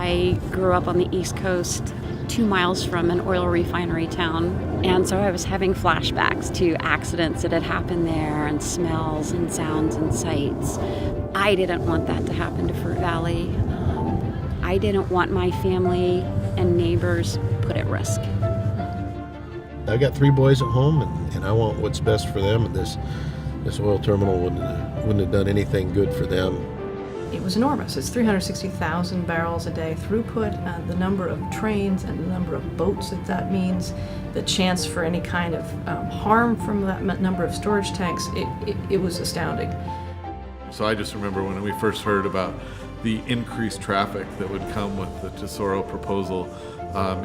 I grew up on the East Coast, 2 miles from an oil refinery town, and so I was having flashbacks to accidents that had happened there and smells and sounds and sights. I didn't want that to happen to Fruit Valley. I didn't want my family and neighbors put at risk. I've got 3 boys at home, and I want what's best for them, and this oil terminal wouldn't have done anything good for them. It was enormous. It's 360,000 barrels a day throughput, the number of trains and the number of boats that means, the chance for any kind of harm from that number of storage tanks, it was astounding. So I just remember when we first heard about the increased traffic that would come with the Tesoro proposal,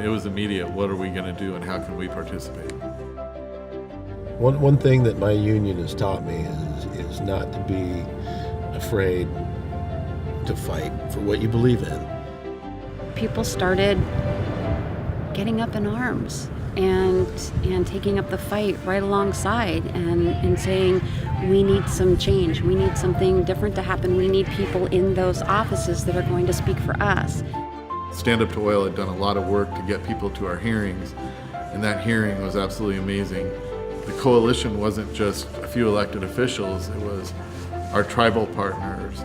it was immediate. What are we going to do and how can we participate? One thing that my union has taught me is not to be afraid to fight for what you believe in. People started getting up in arms and taking up the fight right alongside and saying, we need some change, we need something different to happen, we need people in those offices that are going to speak for us. Stand Up to Oil had done a lot of work to get people to our hearings, and that hearing was absolutely amazing. The coalition wasn't just a few elected officials, it was our tribal partners,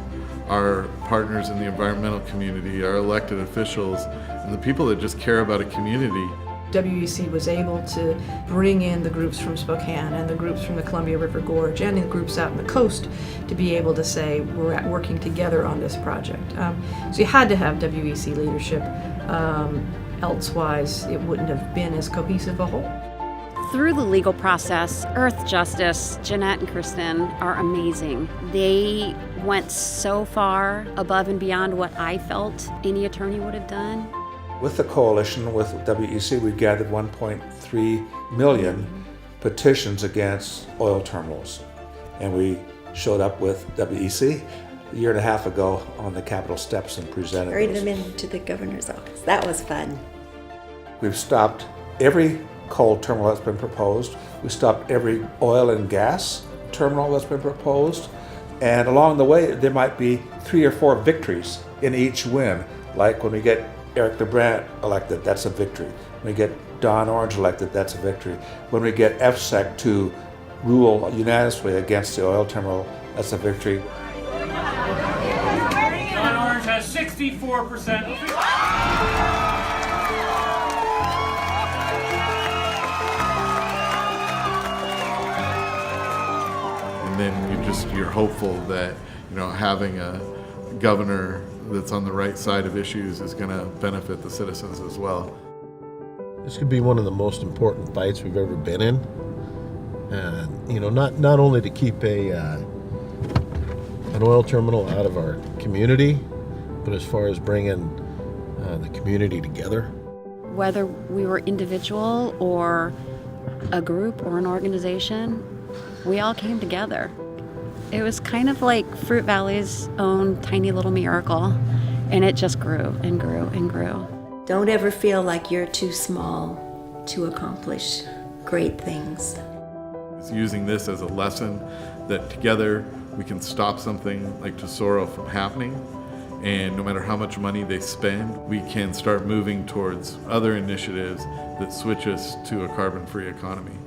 our partners in the environmental community, our elected officials, and the people that just care about a community. WEC was able to bring in the groups from Spokane and the groups from the Columbia River Gorge and the groups out on the coast to be able to say we're working together on this project. So you had to have WEC leadership, elsewise it wouldn't have been as cohesive a whole. Through the legal process, Earthjustice, Jeanette and Kristen are amazing. They went so far above and beyond what I felt any attorney would have done. With the coalition, with WEC, we gathered 1.3 million petitions against oil terminals. And we showed up with WEC a year and a half ago on the Capitol steps and presented Carried them into the governor's office. That was fun. We've stopped every coal terminal that's been proposed. We stopped every oil and gas terminal that's been proposed. And along the way, there might be 3 or 4 victories in each win. Like when we get Eric LeBrant elected, that's a victory. When we get Don Orange elected, that's a victory. When we get FSEC to rule unanimously against the oil terminal, that's a victory. Don Orange has 64%. And then you're hopeful that having a governor that's on the right side of issues is going to benefit the citizens as well. This could be one of the most important fights we've ever been in, and not only to keep an oil terminal out of our community, but as far as bringing the community together. Whether we were individual or a group or an organization, we all came together. It was kind of like Fruit Valley's own tiny little miracle, and it just grew and grew and grew. Don't ever feel like you're too small to accomplish great things. It's using this as a lesson that together we can stop something like Tesoro from happening, and no matter how much money they spend, we can start moving towards other initiatives that switch us to a carbon-free economy.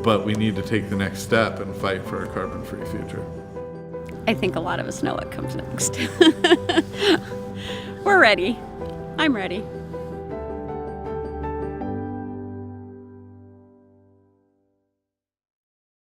But we need to take the next step and fight for a carbon-free future. I think a lot of us know what comes next. We're ready. I'm ready.